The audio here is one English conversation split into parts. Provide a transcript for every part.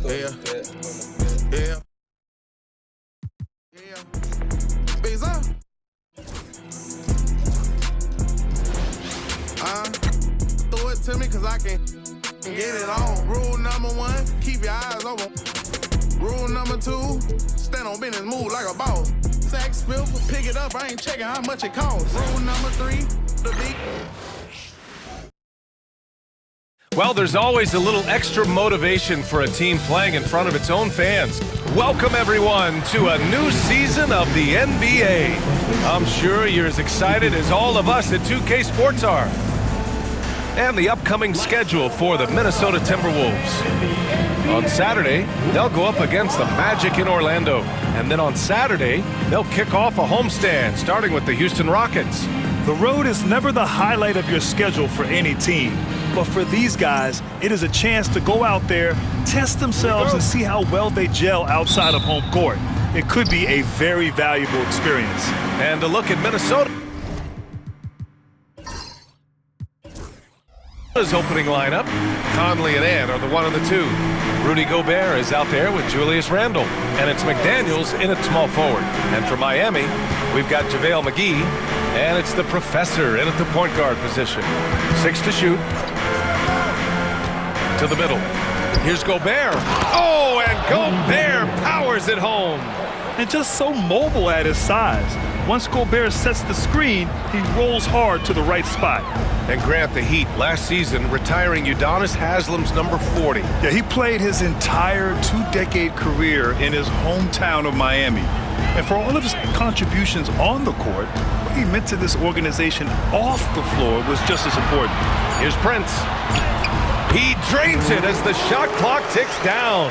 Yeah. Yeah. Yeah. Pizza. Throw it to me cause I can get it on. Rule number 1, keep your eyes open. Rule number 2, stand on business, move like a boss. Sax filter, pick it up, I ain't checking how much it costs. Rule number 3, the beat. Well, there's always a little extra motivation for a team playing in front of its own fans. Welcome, everyone, to a new season of the NBA. I'm sure you're as excited as all of us at 2K Sports are. And the upcoming schedule for the Minnesota Timberwolves. On Saturday, they'll go up against the Magic in Orlando. And then on Saturday, they'll kick off a homestand, starting with the Houston Rockets. The road is never the highlight of your schedule for any team. But for these guys, it is a chance to go out there, test themselves, and see how well they gel outside of home court. It could be a very valuable experience. And a look at Minnesota. His opening lineup, Conley and Ant are the 1 and the 2. Rudy Gobert is out there with Julius Randle, and it's McDaniels in at small forward. And for Miami, we've got JaVale McGee, and it's the professor in at the point guard position. 6 to shoot. To the middle. Here's Gobert. Oh, and Gobert powers it home. And just so mobile at his size. Once Gobert sets the screen, he rolls hard to the right spot. And Grant, the Heat last season retiring Udonis Haslam's number 40. Yeah, he played his entire 2-decade career in his hometown of Miami. And for all of his contributions on the court, what he meant to this organization off the floor was just as important. Here's Prince. He drains it as the shot clock ticks down.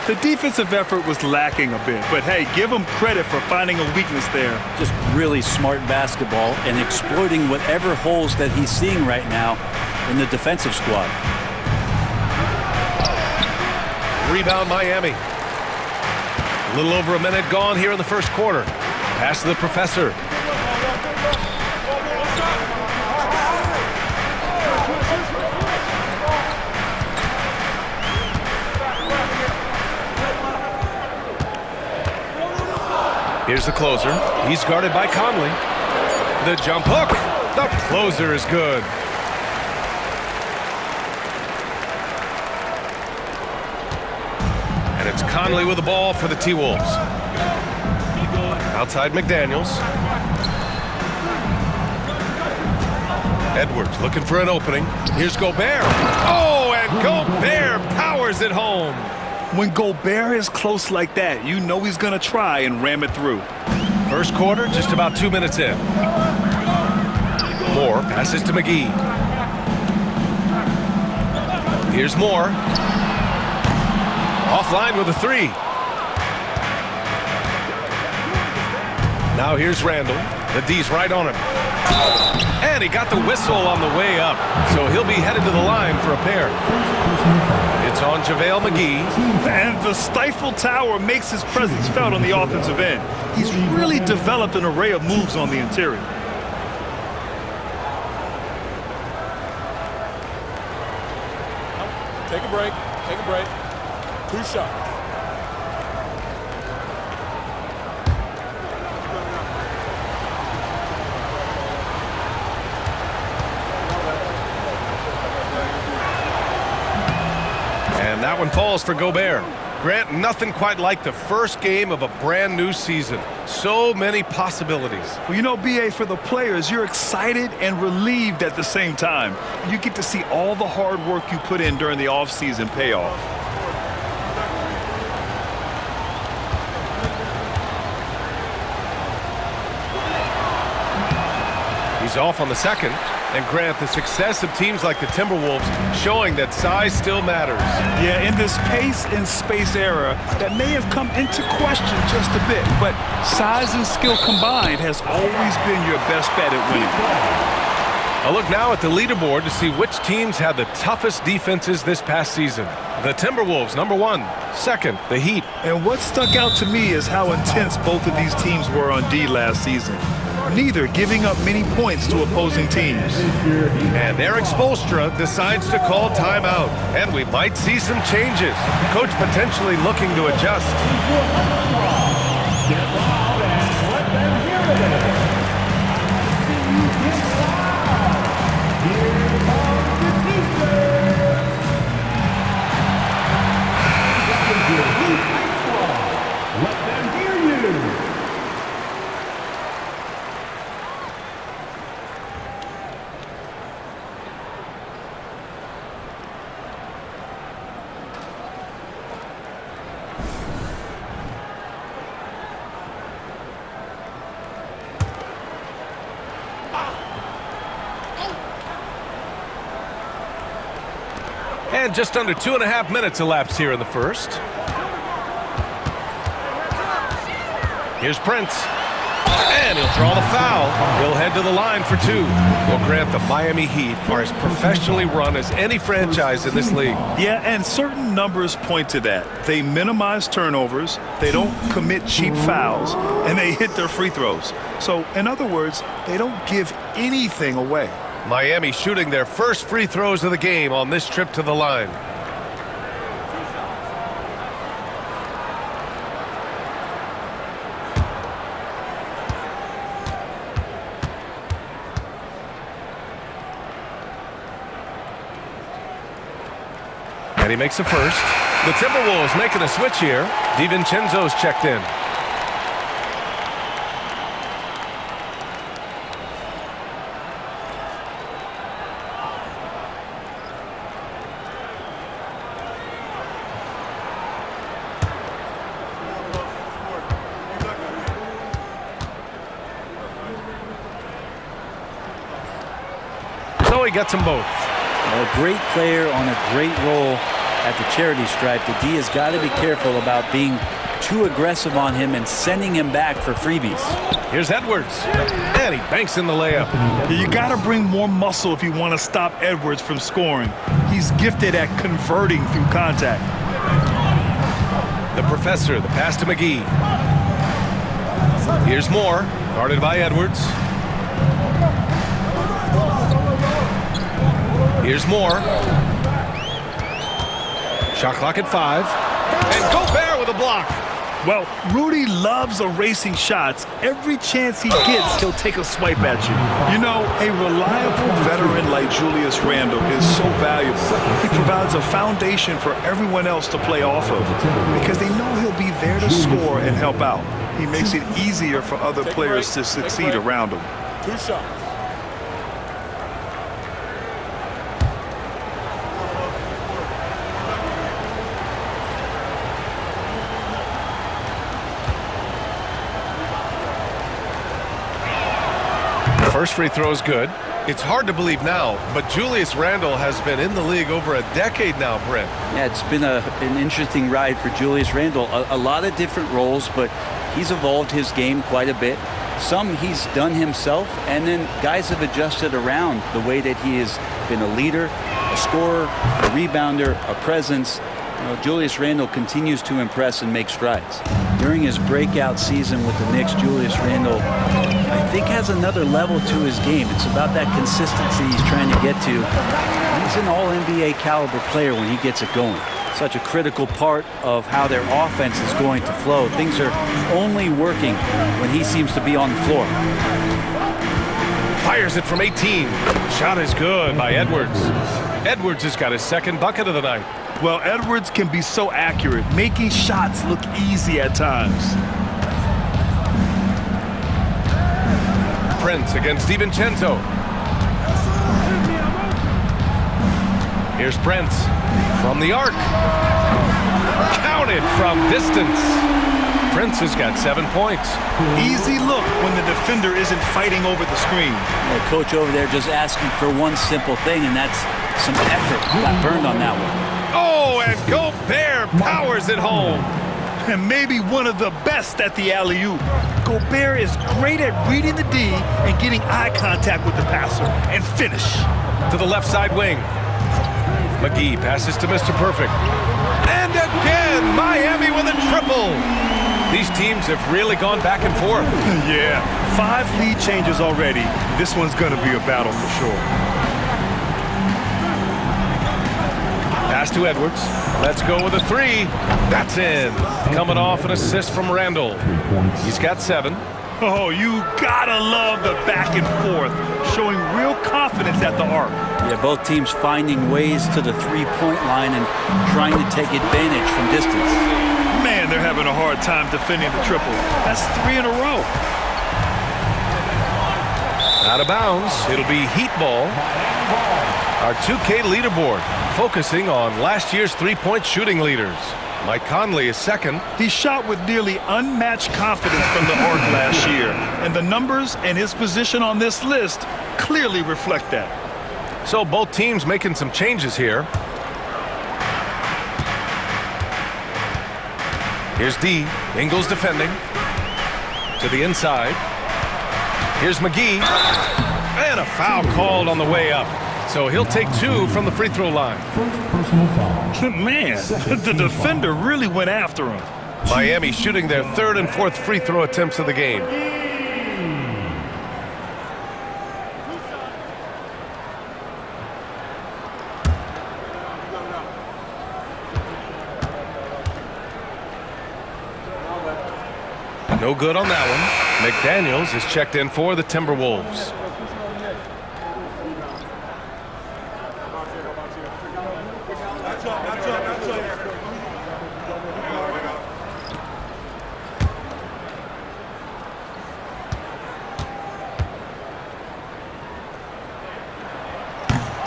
The defensive effort was lacking a bit, but hey, give him credit for finding a weakness there. Just really smart basketball and exploiting whatever holes that he's seeing right now in the defensive squad. Rebound Miami. A little over a minute gone here in the first quarter. Pass to the professor. Here's the closer. He's guarded by Conley. The jump hook. The closer is good. And it's Conley with the ball for the T-Wolves. Outside McDaniels. Edwards looking for an opening. Here's Gobert. Oh, and Gobert powers it home. When Gobert is close like that, you know he's going to try and ram it through. First quarter, just about 2 minutes in. Moore passes to McGee. Here's Moore. Offline with a 3. Now here's Randle. The D's right on him. And he got the whistle on the way up, so he'll be headed to the line for a pair. It's on JaVale McGee. And the Stifle Tower makes his presence felt on the offensive end. He's really developed an array of moves on the interior. Take a break. Take a break. 2 shots. And that one falls for Gobert. Grant, nothing quite like the first game of a brand new season. So many possibilities. Well, you know, B.A., for the players, you're excited and relieved at the same time. You get to see all the hard work you put in during the offseason pay off. He's off on the second. And Grant, the success of teams like the Timberwolves showing that size still matters. Yeah, in this pace and space era, that may have come into question just a bit, but size and skill combined has always been your best bet at winning. A look now at the leaderboard to see which teams had the toughest defenses this past season. The Timberwolves, number 1. Second, the Heat. And what stuck out to me is how intense both of these teams were on D last season. neither giving up many points to opposing teams. And Eric Spoelstra decides to call timeout, and we might see some changes. Coach potentially looking to adjust. And just under 2.5 minutes elapsed here in the first. Here's Prince. And he'll draw the foul. He'll head to the line for 2. We'll grant the Miami Heat are as professionally run as any franchise in this league. Yeah, and certain numbers point to that. They minimize turnovers, they don't commit cheap fouls, and they hit their free throws. So, in other words, they don't give anything away. Miami shooting their first free throws of the game on this trip to the line. And he makes the first. The Timberwolves making a switch here. DiVincenzo's checked in. So he gets them both. A great player on a great role at the charity stripe. The D has got to be careful about being too aggressive on him and sending him back for freebies. Here's Edwards. And he banks in the layup. You got to bring more muscle if you want to stop Edwards from scoring. He's gifted at converting through contact. The professor, the pass to McGee. Here's Moore, guarded by Edwards. Here's Moore. Shot clock at 5. And Gobert with a block. Well, Rudy loves erasing shots. Every chance he gets, he'll take a swipe at you. You know, a reliable veteran like Julius Randle is so valuable. He provides a foundation for everyone else to play off of because they know he'll be there to score and help out. He makes it easier for other players to succeed around him. 2 shots. First free throw is good. It's hard to believe now, but Julius Randle has been in the league over a decade now, Brent. Yeah, it's been an interesting ride for Julius Randle. A lot of different roles, but he's evolved his game quite a bit. Some he's done himself, and then guys have adjusted around the way that he has been a leader, a scorer, a rebounder, a presence. You know, Julius Randle continues to impress and make strides. During his breakout season with the Knicks, Julius Randle, I think, has another level to his game. It's about that consistency he's trying to get to. He's an all-NBA caliber player when he gets it going. Such a critical part of how their offense is going to flow. Things are only working when he seems to be on the floor. Fires it from 18. Shot is good by Edwards. Edwards has got his second bucket of the night. Well, Edwards can be so accurate, making shots look easy at times. Prince against DiVincenzo. Here's Prince from the arc. Counted from distance. Prince has got 7 points. Easy look when the defender isn't fighting over the screen. The coach over there just asking for one simple thing, and that's some effort. Got burned on that one. Oh, and Gobert powers it home. And maybe one of the best at the alley-oop. Gobert is great at reading the D and getting eye contact with the passer and finish. To the left side wing. McGee passes to Mr. Perfect. And again, Miami with a triple. These teams have really gone back and forth. Yeah, 5 lead changes already. This one's going to be a battle for sure. Pass to Edwards. Let's go with a 3. That's in. Coming off an assist from Randall. He's got 7. Oh, you gotta love the back and forth, showing real confidence at the arc. Yeah, both teams finding ways to the three-point line and trying to take advantage from distance. Man, they're having a hard time defending the triple. That's 3 in a row. Out of bounds. It'll be Heat ball. Our 2K leaderboard, focusing on last year's three-point shooting leaders. Mike Conley is second. He shot with nearly unmatched confidence from the arc last year, and the numbers and his position on this list clearly reflect that. So both teams making some changes here. Here's D. Ingles defending. To the inside. Here's McGee. And a foul called on the way up. So he'll take 2 from the free throw line. Man, the defender really went after him. Miami shooting their 3rd and 4th free throw attempts of the game. No good on that one. McDaniels is checked in for the Timberwolves.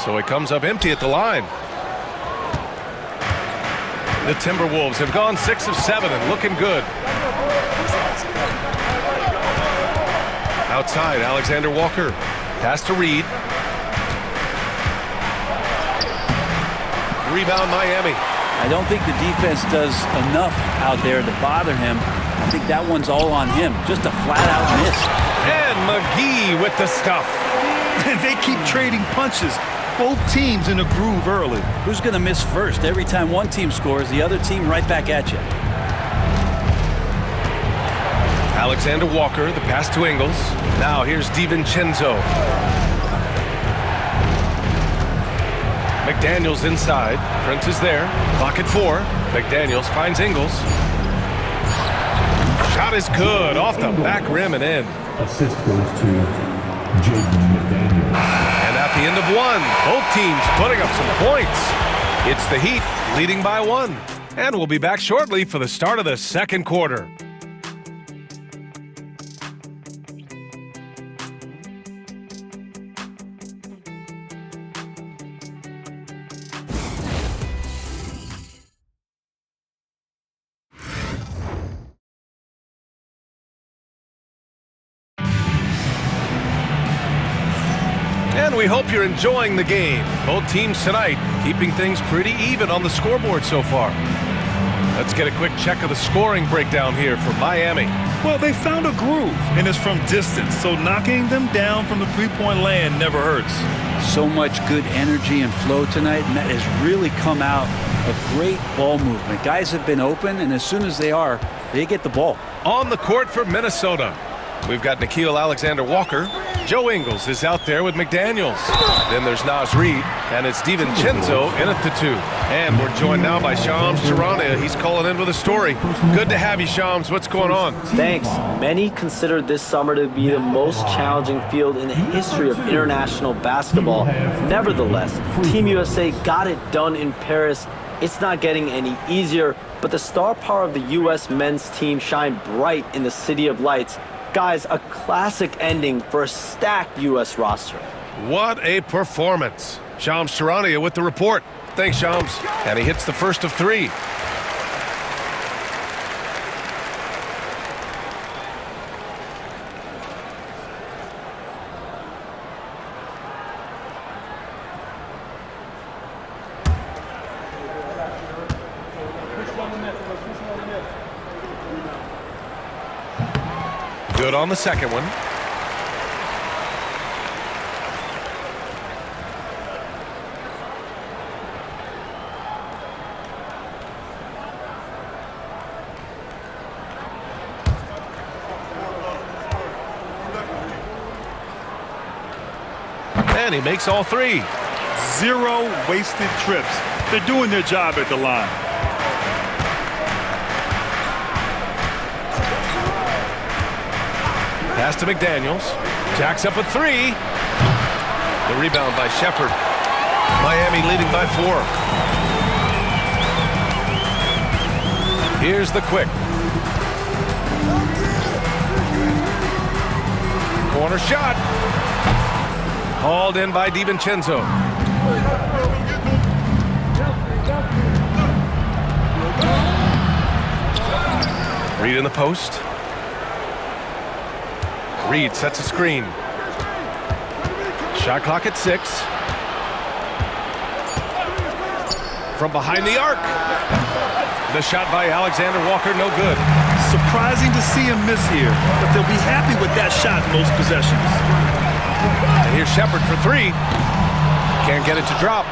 So it comes up empty at the line. The Timberwolves have gone 6 of 7 and looking good. Outside, Alexander Walker. Pass to Reed. Rebound, Miami. I don't think the defense does enough out there to bother him. I think that one's all on him. Just a flat-out miss. And McGee with the stuff. They keep trading punches. Both teams in a groove early. Who's going to miss first? Every time one team scores, the other team right back at you. Alexander Walker, the pass to Ingles. Now here's DiVincenzo. McDaniels inside. Prince is there. Clock at 4. McDaniels finds Ingles. Shot is good. Off the back rim and in. Assist goes to Jaden McDaniels. And at the end of 1, both teams putting up some points. It's the Heat leading by 1. And we'll be back shortly for the start of the second quarter. And we hope you're enjoying the game. Both teams tonight keeping things pretty even on the scoreboard so far. Let's get a quick check of the scoring breakdown here for Miami. Well, they found a groove, and it's from distance, so knocking them down from the three-point land never hurts. So much good energy and flow tonight, and that has really come out of great ball movement. Guys have been open, and as soon as they are, they get the ball. On the court for Minnesota, we've got Nickeil Alexander-Walker. Joe Ingles is out there with McDaniels. Then there's Naz Reid, and it's DiVincenzo in at the 2. And we're joined now by Shams Charania. He's calling in with a story. Good to have you, Shams. What's going on? Thanks. Many consider this summer to be the most challenging field in the history of international basketball. Nevertheless, Team USA got it done in Paris. It's not getting any easier, but the star power of the U.S. men's team shined bright in the City of Lights. Guys, a classic ending for a stacked U.S. roster. What a performance. Shams Charania with the report. Thanks, Shams. And he hits the first of 3. Good on the second one. And he makes all three. 0 wasted trips. They're doing their job at the line. Pass to McDaniels. Jacks up with 3. The rebound by Shepherd. Miami leading by 4. Here's the quick. Corner shot. Hauled in by DiVincenzo. Reed in the post. Reed sets a screen. Shot clock at 6. From behind the arc. The shot by Alexander Walker, no good. Surprising to see him miss here, but they'll be happy with that shot in those possessions. And here's Shepherd for 3. Can't get it to drop.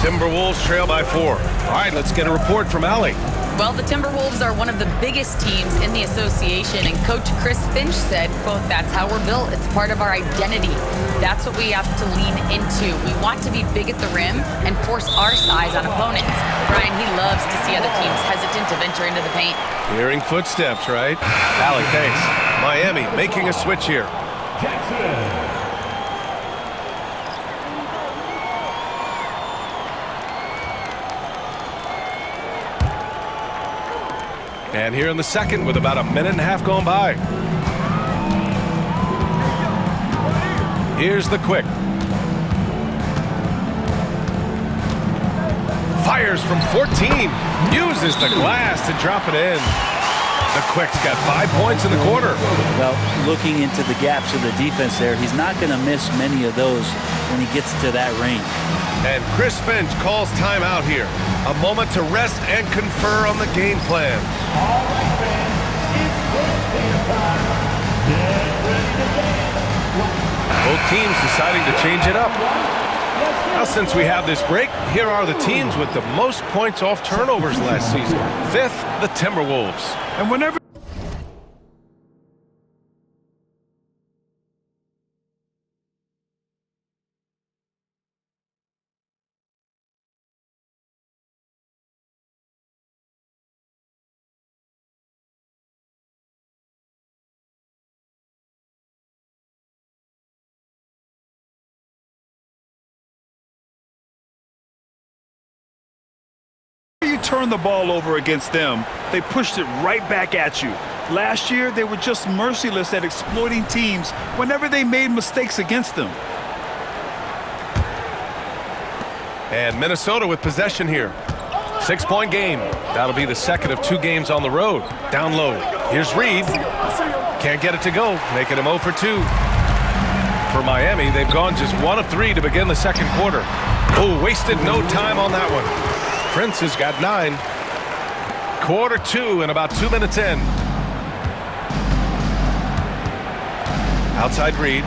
Timberwolves trail by 4. All right, let's get a report from Allie. Well, the Timberwolves are one of the biggest teams in the association, and Coach Chris Finch said, quote, "That's how we're built. It's part of our identity. That's what we have to lean into. We want to be big at the rim and force our size on opponents." Brian, he loves to see other teams hesitant to venture into the paint. Hearing footsteps, right? Allie, thanks. Miami making a switch here. And here in the second with about a minute and a half going by. Here's the quick. Fires from 14. Uses the glass to drop it in. The quick's got 5 points in the quarter. Well, looking into the gaps of the defense there, he's not going to miss many of those when he gets to that range. And Chris Finch calls timeout here. A moment to rest and confer on the game plan. All right, fans, it's first time. Get ready to dance. Both teams deciding to change it up. Now, since we have this break, here are the teams with the most points off turnovers last season. 5th, the Timberwolves. And whenever you turn the ball over against them, they pushed it right back at you. Last year, they were just merciless at exploiting teams whenever they made mistakes against them. And Minnesota with possession here. 6-point game. That'll be the second of 2 games on the road. Down low. Here's Reed. Can't get it to go, making him 0 for 2. For Miami, they've gone just 1 of 3 to begin the second quarter. Oh, wasted no time on that one. Prince has got 9. Quarter 2 and about 2 minutes in. Outside Reed.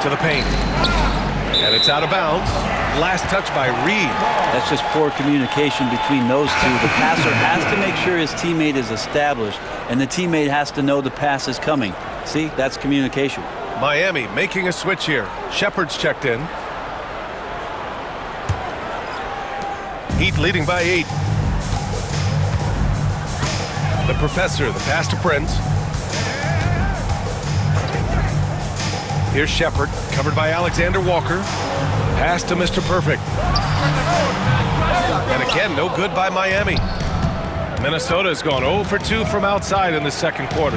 To the paint. And it's out of bounds. Last touch by Reed. That's just poor communication between those two. The passer has to make sure his teammate is established, and the teammate has to know the pass is coming. See, that's communication. Miami making a switch here. Shepherd's checked in. Heat leading by 8. The Professor, the pass to Prince. Here's Shepherd, covered by Alexander Walker. Pass to Mr. Perfect. And again, no good by Miami. Minnesota has gone 0 for 2 from outside in the second quarter.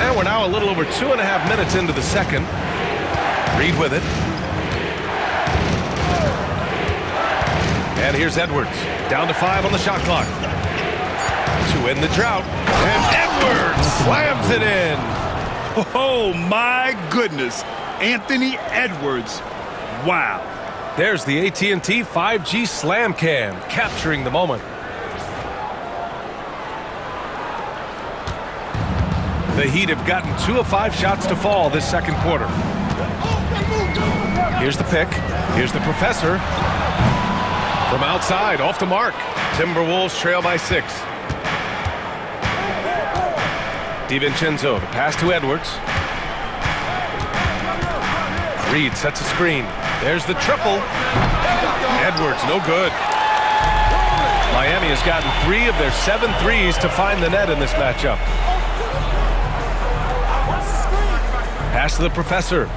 And we're now a little over 2.5 minutes into the second. Reed with it. And here's Edwards, down to 5 on the shot clock. To end the drought. And Edwards slams it in. Oh, my goodness. Anthony Edwards. Wow. There's the AT&T 5G Slam Cam, capturing the moment. The Heat have gotten 2 of 5 shots to fall this second quarter. Here's the pick. Here's the Professor. From outside, off the mark. Timberwolves trail by 6. DiVincenzo, the pass to Edwards. Reed sets a screen. There's the triple. Edwards, no good. Miami has gotten 3 of their 7 threes to find the net in this matchup. Pass to the professor.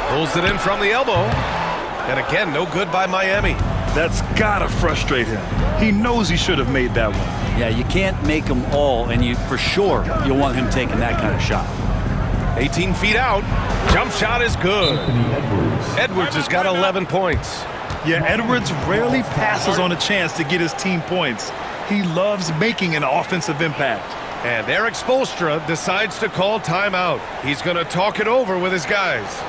Pulls it in from the elbow. And again, no good by Miami. That's gotta frustrate him. He knows he should have made that one. Yeah, you can't make them all, and for sure you'll want him taking that kind of shot. 18 feet out. Jump shot is good. Edwards has got 11 points. Yeah, Edwards rarely passes on a chance to get his team points. He loves making an offensive impact. And Eric Spoelstra decides to call timeout. He's going to talk it over with his guys.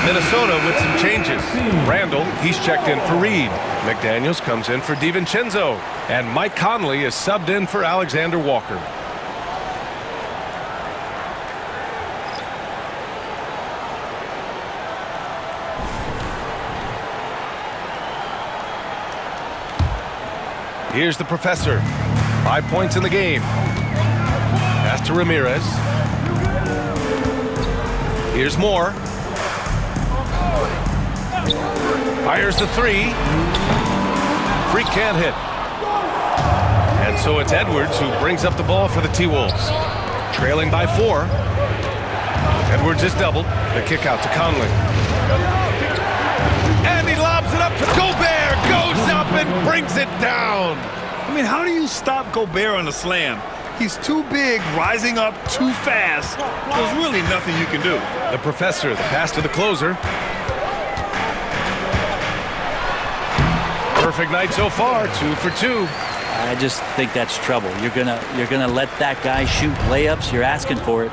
Minnesota with some changes. Randall, he's checked in for Reed. McDaniels comes in for DiVincenzo. And Mike Conley is subbed in for Alexander Walker. Here's the professor. 5 points in the game. Pass to Ramirez. Here's Moore. Fires the 3. Freak can't hit. And so it's Edwards who brings up the ball for the T-Wolves. Trailing by 4. Edwards is doubled. The kick out to Conley. And he lobs it up to Gobert. Goes up and brings it down. I mean, how do you stop Gobert on a slam? He's too big, rising up too fast. There's really nothing you can do. The professor, the pass to the closer. Perfect night so far, 2 for 2. I just think that's trouble. You're gonna let that guy shoot layups. You're asking for it.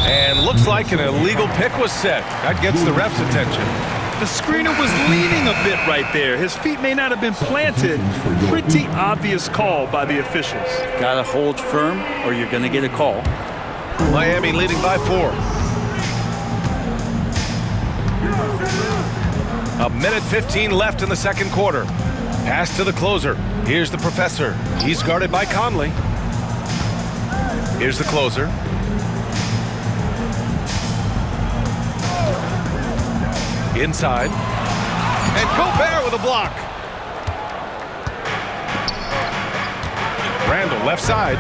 And looks like an illegal pick was set. That gets the ref's attention. The screener was leaning a bit right there. His feet may not have been planted. Pretty obvious call by the officials. Gotta hold firm or you're gonna get a call. Miami leading by 4. A minute 15 left in the second quarter. Pass to the closer. Here's the professor. He's guarded by Conley. Here's the closer. Inside. And Gobert with a block. Randall left side.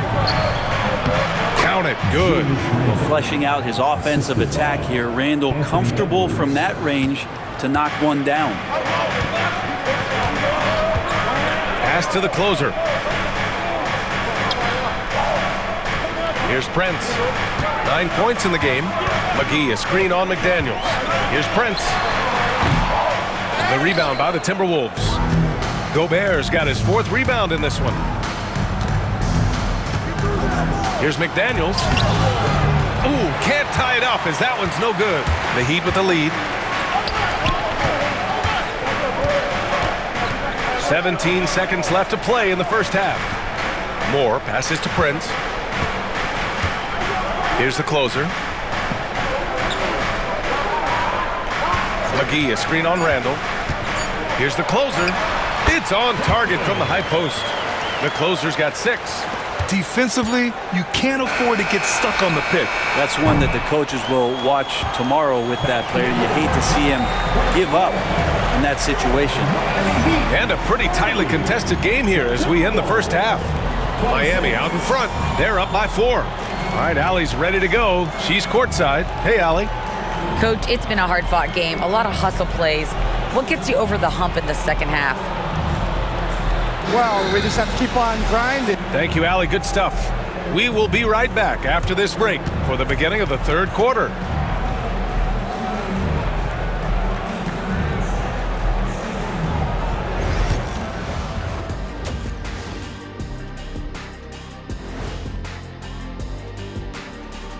Count it. Good. Well, fleshing out his offensive attack here. Randall comfortable from that range to knock one down. Pass to the closer. Here's Prince. 9 points in the game. McGee, a screen on McDaniels. Here's Prince. The rebound by the Timberwolves. Gobert's got his 4th rebound in this one. Here's McDaniels. Ooh, can't tie it up as that one's no good. The Heat with the lead. 17 seconds left to play in the first half. Moore passes to Prince. Here's the closer. McGee, a screen on Randall. Here's the closer. It's on target from the high post. The closer's got 6. Defensively, you can't afford to get stuck on the pick. That's one that the coaches will watch tomorrow with that player. You hate to see him give up in that situation. And a pretty tightly contested game here as we end the first half. Miami out in front. They're up by 4. All right, Allie's ready to go. She's courtside. Hey, Allie. Coach, it's been a hard-fought game. A lot of hustle plays. What gets you over the hump in the second half? Well, we just have to keep on grinding. Thank you, Allie. Good stuff. We will be right back after this break for the beginning of the third quarter.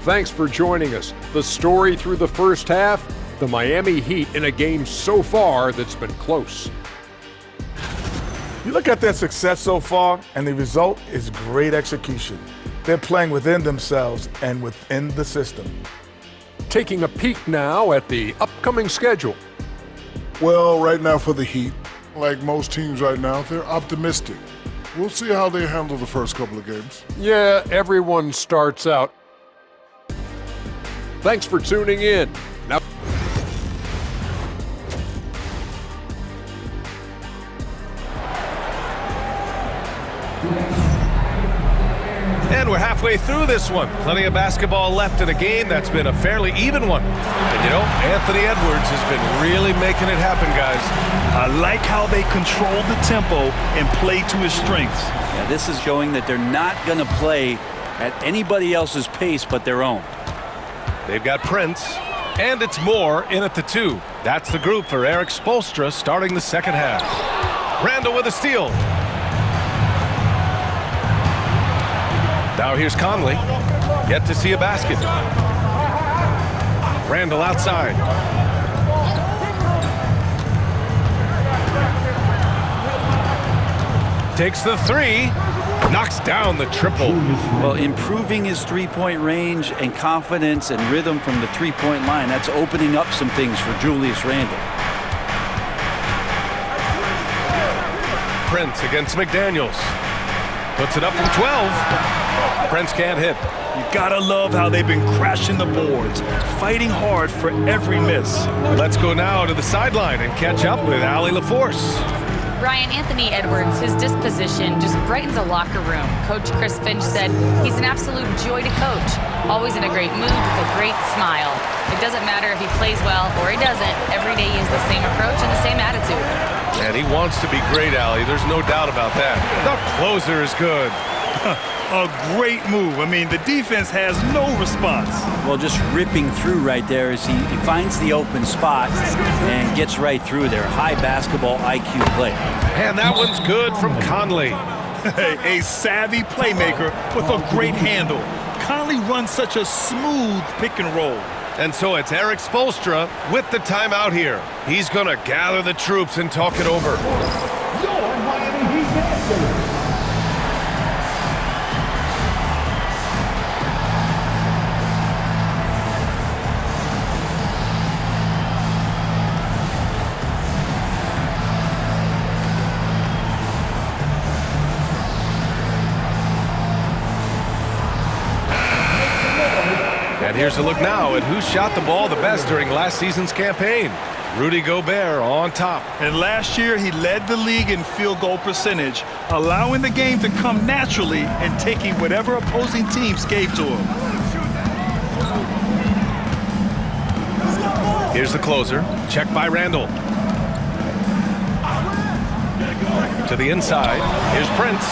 Thanks for joining us. The story through the first half, the Miami Heat in a game so far that's been close. You look at their success so far, and the result is great execution. They're playing within themselves and within the system. Taking a peek now at the upcoming schedule. Well, right now for the Heat, like most teams right now, they're optimistic. We'll see how they handle the first couple of games. Yeah, everyone starts out. Thanks for tuning in. Now, And we're halfway through this one. Plenty of basketball left in a game that's been a fairly even one. And you know, Anthony Edwards has been really making it happen, guys. I like how they control the tempo and play to his strengths. Yeah, this is showing that they're not going to play at anybody else's pace but their own. They've got Prince, and it's Moore in at the 2. That's the group for Eric Spoelstra starting the second half. Randall with a steal. Now here's Conley. Yet to see a basket. Randall outside. Takes the 3. Knocks down the triple. Well, improving his three-point range and confidence and rhythm from the three-point line, that's opening up some things for Julius Randle. Prince against McDaniels. Puts it up from 12. Prince can't hit. You gotta love how they've been crashing the boards, fighting hard for every miss. Let's go now to the sideline and catch up with Allie LaForce. Brian, Anthony Edwards, his disposition just brightens a locker room. Coach Chris Finch said he's an absolute joy to coach. Always in a great mood with a great smile. It doesn't matter if he plays well or he doesn't. Every day he has the same approach and the same attitude. And he wants to be great, Allie. There's no doubt about that. The closer is good. A great move. I mean, the defense has no response. Well, just ripping through right there as he finds the open spot and gets right through there. High basketball IQ play. And that one's good from Conley. A savvy playmaker with a great handle. Conley runs such a smooth pick and roll. And so it's Eric Spoelstra with the timeout here. He's going to gather the troops and talk it over. Your Miami Heat Masters. And here's a look now at who shot the ball the best during last season's campaign. Rudy Gobert on top. And last year, he led the league in field goal percentage, allowing the game to come naturally and taking whatever opposing teams gave to him. Here's the closer. Check by Randall. To the inside. Here's Prince.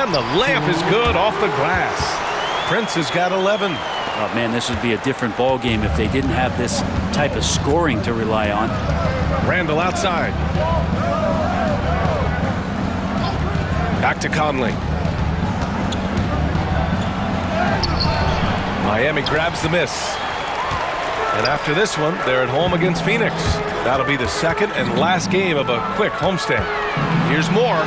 And the layup is good off the glass. Prince has got 11. Oh, man, this would be a different ball game if they didn't have this type of scoring to rely on. Randall outside. Back to Conley. Miami grabs the miss. And after this one, they're at home against Phoenix. That'll be the second and last game of a quick homestand. Here's Moore.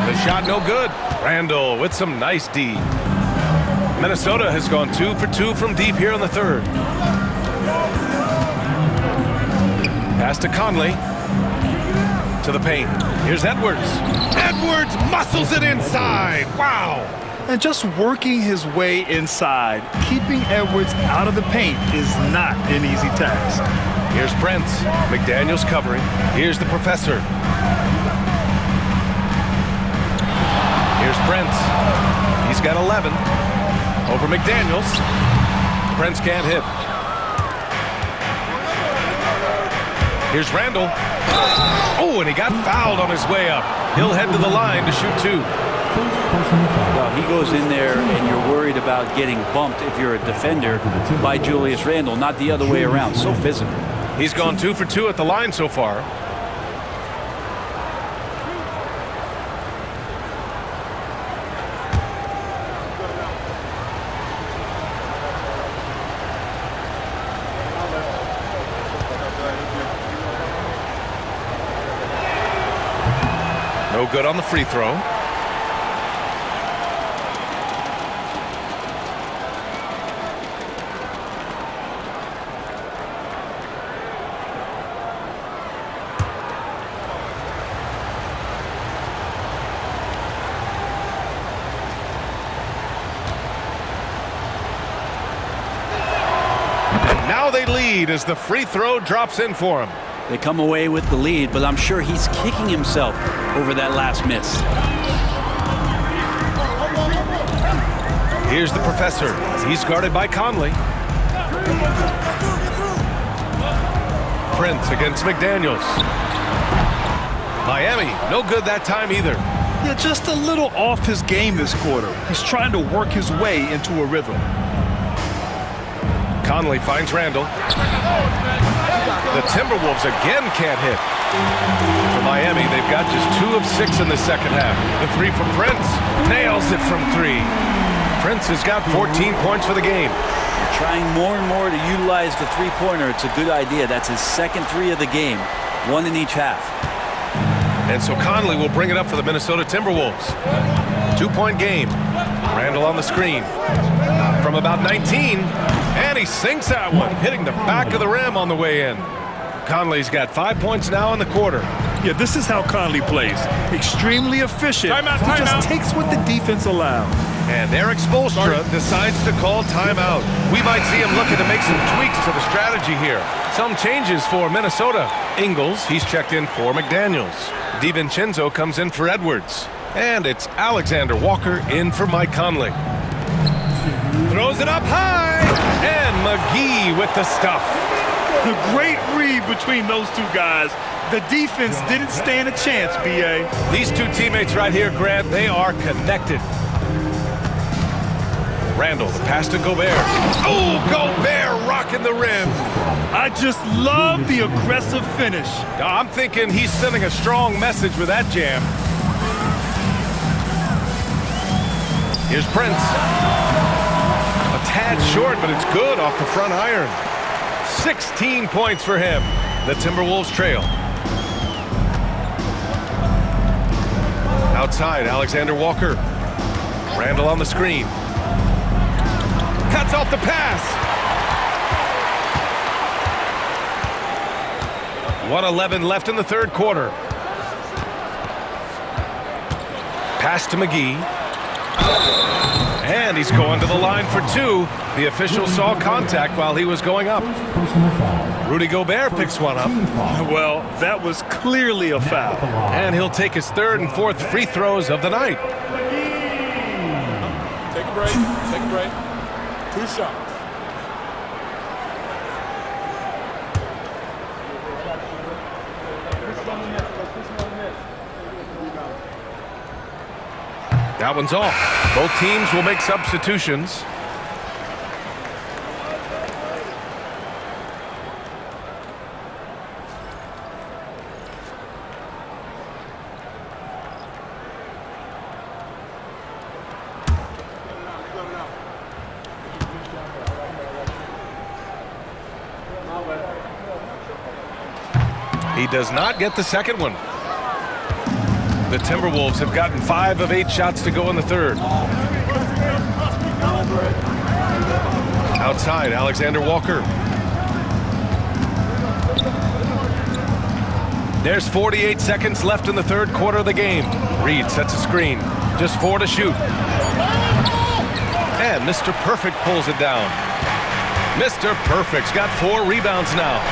The shot no good. Randall with some nice D. Minnesota has gone 2 for 2 from deep here in the third. Pass to Conley. To the paint. Here's Edwards. Edwards muscles it inside. Wow. And just working his way inside, keeping Edwards out of the paint is not an easy task. Here's Prince. McDaniels covering. Here's the professor. Here's Prince. He's got 11. Over McDaniels. Prince can't hit. Here's Randall. Oh, and he got fouled on his way up. He'll head to the line to shoot 2. Well, he goes in there and you're worried about getting bumped if you're a defender by Julius Randle, not the other way around. So physical. He's gone 2 for 2 at the line so far. good on the free throw. Now they lead as the free throw drops in for him. They come away with the lead, but I'm sure he's kicking himself over that last miss. Here's the professor. He's guarded by Conley. Prince against McDaniels. Miami, no good that time either. Yeah, just a little off his game this quarter. He's trying to work his way into a rhythm. Conley finds Randall. The Timberwolves again can't hit. For Miami, they've got just 2 of 6 in the second half. The three from Prince. Nails it from 3. Prince has got 14 points for the game. Trying more and more to utilize the three-pointer. It's a good idea. That's his second 3 of the game. 1 in each half. And so Conley will bring it up for the Minnesota Timberwolves. 2-point game. Randall on the screen. From about 19, and he sinks that one, hitting the back of the rim on the way in. Conley's got 5 points now in the quarter. Yeah, this is how Conley plays. Extremely efficient. He just takes what the defense allows. And Eric Spoelstra decides to call timeout. We might see him looking to make some tweaks to the strategy here. Some changes for Minnesota. Ingles, he's checked in for McDaniels. DiVincenzo comes in for Edwards. And it's Alexander Walker in for Mike Conley. Throws it up high, and McGee with the stuff. The great read between those two guys. The defense didn't stand a chance, B.A. These two teammates right here, Grant, they are connected. Randall, the pass to Gobert. Oh, Gobert rocking the rim. I just love the aggressive finish. I'm thinking he's sending a strong message with that jam. Here's Prince. A tad short, but it's good off the front iron. 16 points for him. The Timberwolves trail. Outside, Alexander Walker. Randall on the screen. Cuts off the pass. 1:11 left in the third quarter. Pass to McGee. And he's going to the line for 2. The official saw contact while he was going up. Rudy Gobert picks one up. Well, that was clearly a foul. And he'll take his 3rd and 4th free throws of the night. Take a break. Take a break. 2 shots. That one's off. Both teams will make substitutions. He does not get the second one. The Timberwolves have gotten 5 of 8 shots to go in the third. Outside, Alexander Walker. There's 48 seconds left in the third quarter of the game. Reed sets a screen. Just 4 to shoot. And Mr. Perfect pulls it down. Mr. Perfect's got 4 rebounds now.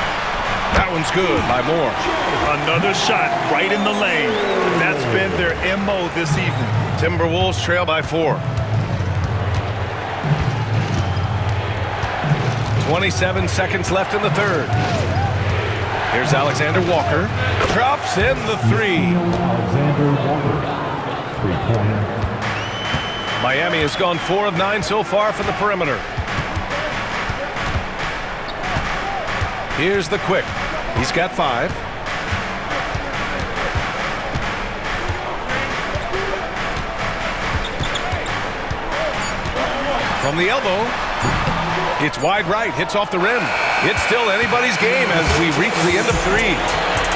That one's good by Moore. Another shot right in the lane. That's been their MO this evening. Timberwolves trail by 4. 27 seconds left in the third. Here's Alexander Walker. Drops in the 3. Miami has gone 4 of 9 so far from the perimeter. Here's the quick. He's got 5. From the elbow. It's wide right. Hits off the rim. It's still anybody's game as we reach the end of 3.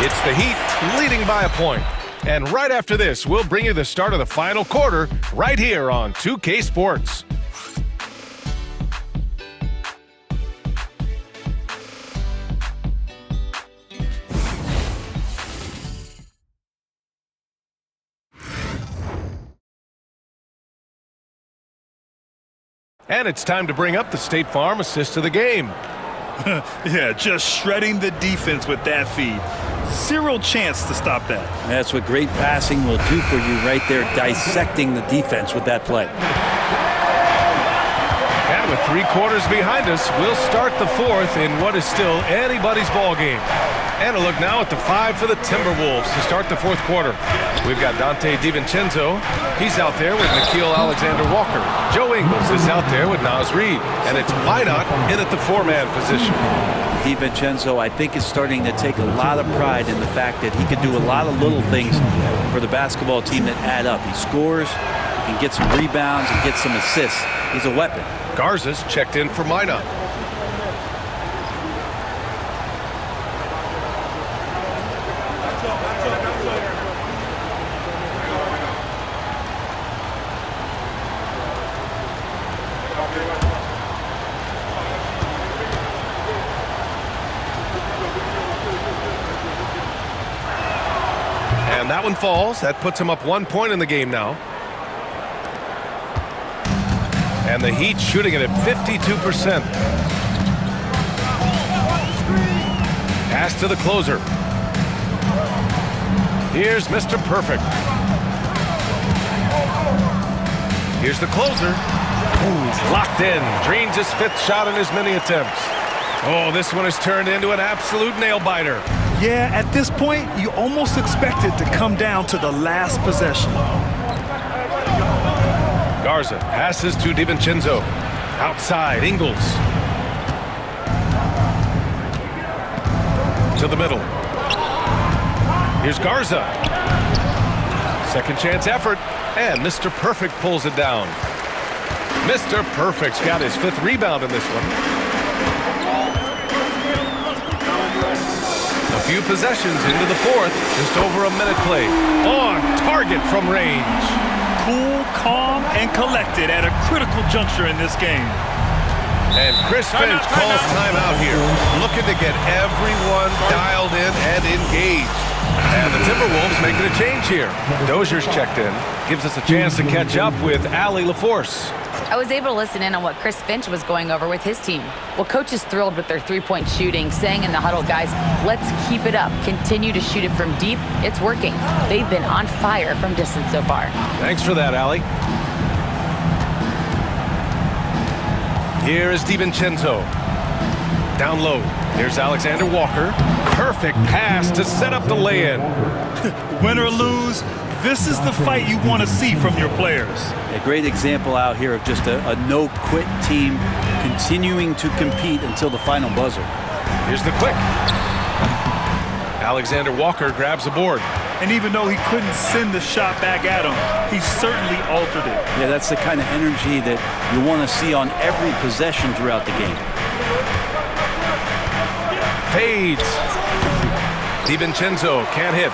It's the Heat leading by a point. And right after this, we'll bring you the start of the final quarter right here on 2K Sports. And it's time to bring up the State Farm assist of the game. Yeah, just shredding the defense with that feed. Zero chance to stop that. That's what great passing will do for you right there, dissecting the defense with that play. And with 3 quarters behind us, we'll start the fourth in what is still anybody's ball game. And a look now at the 5 for the Timberwolves to start the fourth quarter. We've got Dante DiVincenzo. He's out there with Nickeil Alexander-Walker. Joe Ingles is out there with Naz Reid. And it's Minot in at the 4-man position. DiVincenzo, I think, is starting to take a lot of pride in the fact that he can do a lot of little things for the basketball team that add up. He scores, can get some rebounds, and get some assists. He's a weapon. Garza's checked in for Minot. And that one falls. That puts him up 1 point in the game now. And the Heat shooting it at 52%. Pass to the closer. Here's Mr. Perfect. Here's the closer. Ooh, he's locked in. Drains his 5th shot in as many attempts. Oh, this one has turned into an absolute nail-biter. Yeah, at this point, you almost expect it to come down to the last possession. Garza passes to DiVincenzo. Outside, Ingles. To the middle. Here's Garza. Second chance effort. And Mr. Perfect pulls it down. Mr. Perfect's got his 5th rebound in this one. A few possessions into the fourth. Just over a minute played. On target from range. Cool, calm, and collected at a critical juncture in this game. And Chris Finch calls timeout here, looking to get everyone dialed in and engaged. And the Timberwolves making a change here. Dozier's checked in. Gives us a chance to catch up with Allie LaForce. I was able to listen in on what Chris Finch was going over with his team. Well, coach is thrilled with their 3-point shooting, saying in the huddle, guys, let's keep it up. Continue to shoot it from deep. It's working. They've been on fire from distance so far. Thanks for that, Allie. Here is DiVincenzo. Down low. Here's Alexander Walker. Perfect pass to set up the lay-in. Win or lose, this is the fight you want to see from your players. A great example out here of just a no-quit team continuing to compete until the final buzzer. Here's the quick. Alexander Walker grabs the board. And even though he couldn't send the shot back at him, he certainly altered it. Yeah, that's the kind of energy that you want to see on every possession throughout the game. Fades. DiVincenzo can't hit.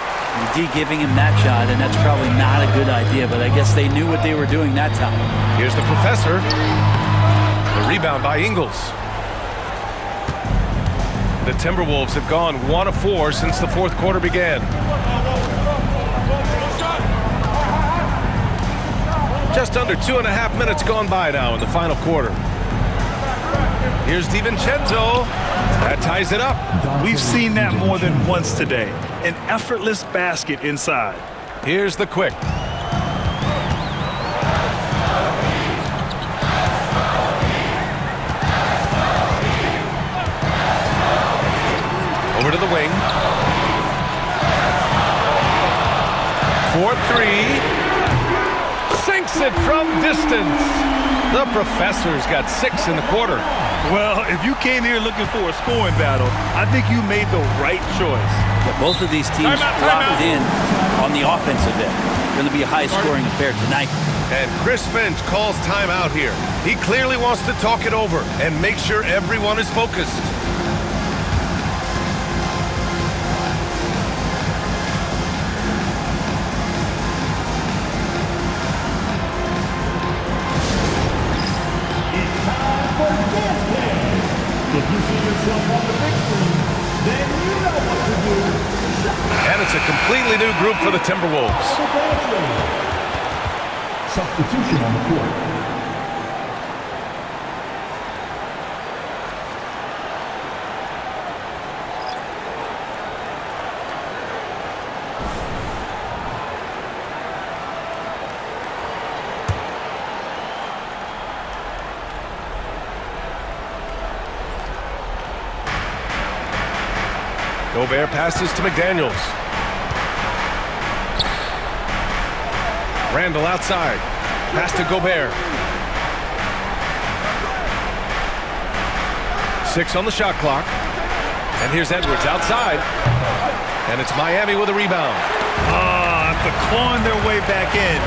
D giving him that shot, and that's probably not a good idea, but I guess they knew what they were doing that time. Here's the professor. The rebound by Ingles. The Timberwolves have gone 1 of 4 since the fourth quarter began. Just under 2.5 minutes gone by now in the final quarter. Here's DiVincenzo. That ties it up. We've seen that more than once today. An effortless basket inside. Here's the quick. Over to the wing. 4-3. Sinks it from distance. The professor's got 6 in the quarter. Well, if you came here looking for a scoring battle, I think you made the right choice. Yeah, both of these teams locked in on the offensive end. Going to be a high-scoring affair tonight. And Chris Finch calls timeout here. He clearly wants to talk it over and make sure everyone is focused. you see yourself on the big screen, then you know what to do. And it's a completely new group for the Timberwolves. Substitution on the court. Gobert passes to McDaniels. Randall outside. Pass to Gobert. 6 on the shot clock. And here's Edwards outside. And it's Miami with a rebound. After clawing their way back in,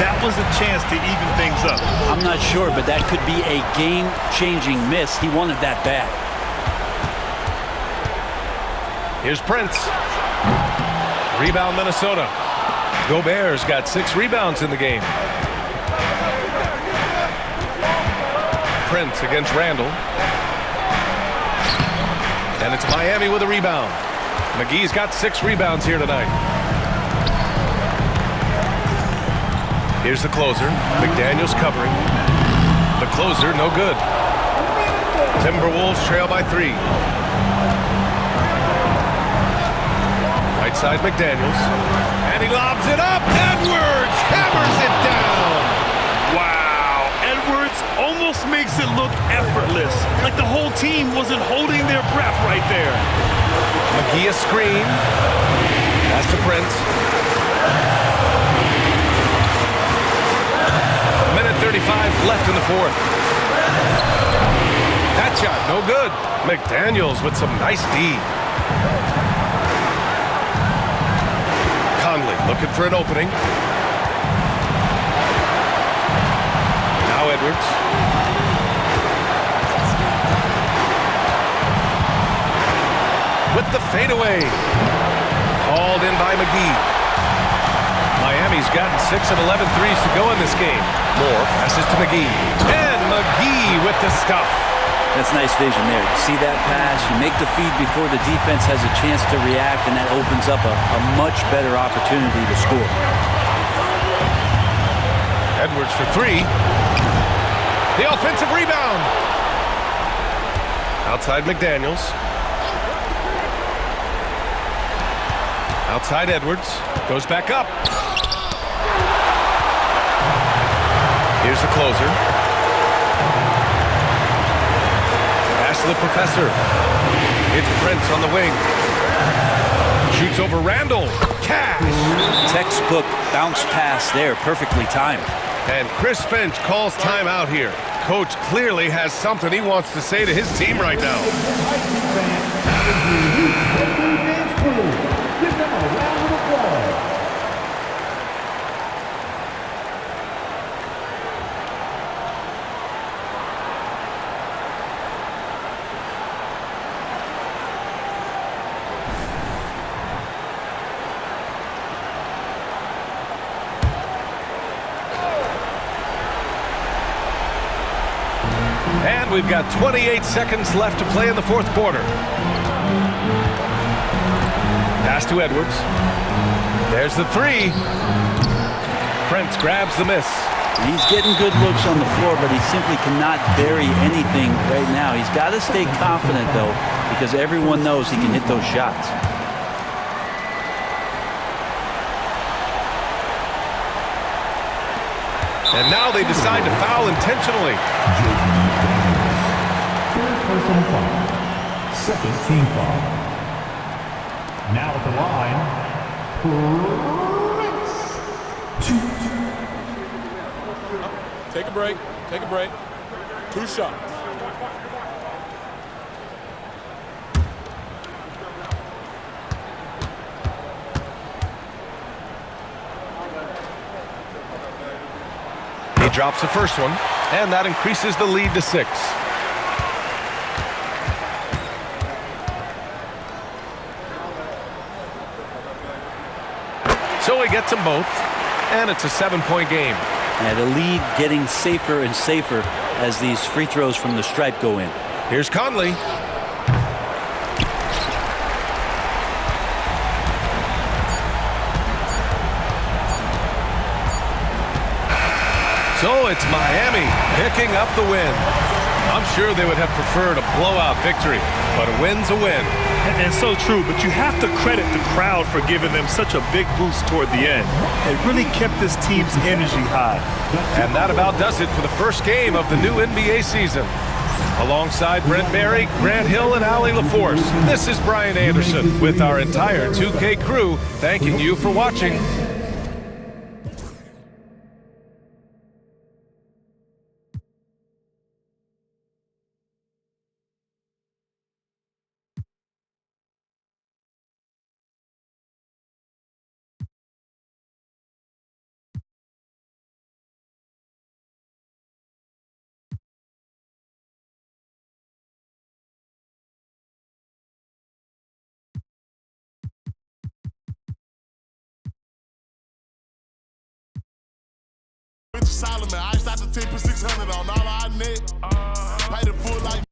that was a chance to even things up. I'm not sure, but that could be a game-changing miss. He wanted that bad. Here's Prince. Rebound Minnesota. Gobert's got 6 rebounds in the game. Prince against Randall. And it's Miami with a rebound. McGee's got 6 rebounds here tonight. Here's the closer. McDaniels covering. The closer, no good. Timberwolves trail by 3. Right side McDaniels. And he lobs it up. Edwards hammers it down. Wow. Edwards almost makes it look effortless. Like the whole team wasn't holding their breath right there. McGee a screen. Pass to Prince. Minute 35 left in the fourth. That shot, no good. McDaniels with some nice D. Conley looking for an opening. Now Edwards. With the fadeaway. Hauled in by McGee. Miami's gotten 6 of 11 threes to go in this game. Moore passes to McGee. And McGee with the stuff. That's nice vision there. You see that pass, you make the feed before the defense has a chance to react, and that opens up a much better opportunity to score. Edwards for 3. The offensive rebound. Outside McDaniels. Outside Edwards. Goes back up. Here's the closer. Pass to the professor. It's Prince on the wing. Shoots over Randall. Cash. Textbook bounce pass there, perfectly timed. And Chris Finch calls timeout here. Coach clearly has something he wants to say to his team right now. Give them a round of applause. And we've got 28 seconds left to play in the fourth quarter. Pass to Edwards. There's the 3. Prince grabs the miss. He's getting good looks on the floor, but he simply cannot bury anything right now. He's got to stay confident, though, because everyone knows he can hit those shots. And now they decide to foul intentionally. Third personal foul. Second team foul. Now at the line, Prince. Take a break. Take a break. 2 shots. He drops the first one, and that increases the lead to 6. So he gets them both, and it's a 7-point game. And the lead getting safer and safer as these free throws from the stripe go in. Here's Conley. So it's Miami picking up the win. I'm sure they would have preferred a blowout victory, but a win's a win. And so true, but you have to credit the crowd for giving them such a big boost toward the end. It really kept this team's energy high. And that about does it for the first game of the new NBA season. Alongside Brent Barry, Grant Hill, and Allie LaForce, this is Brian Anderson with our entire 2K crew thanking you for watching. Solomon, I shot the 10 for 600 on all our net. Paid the full like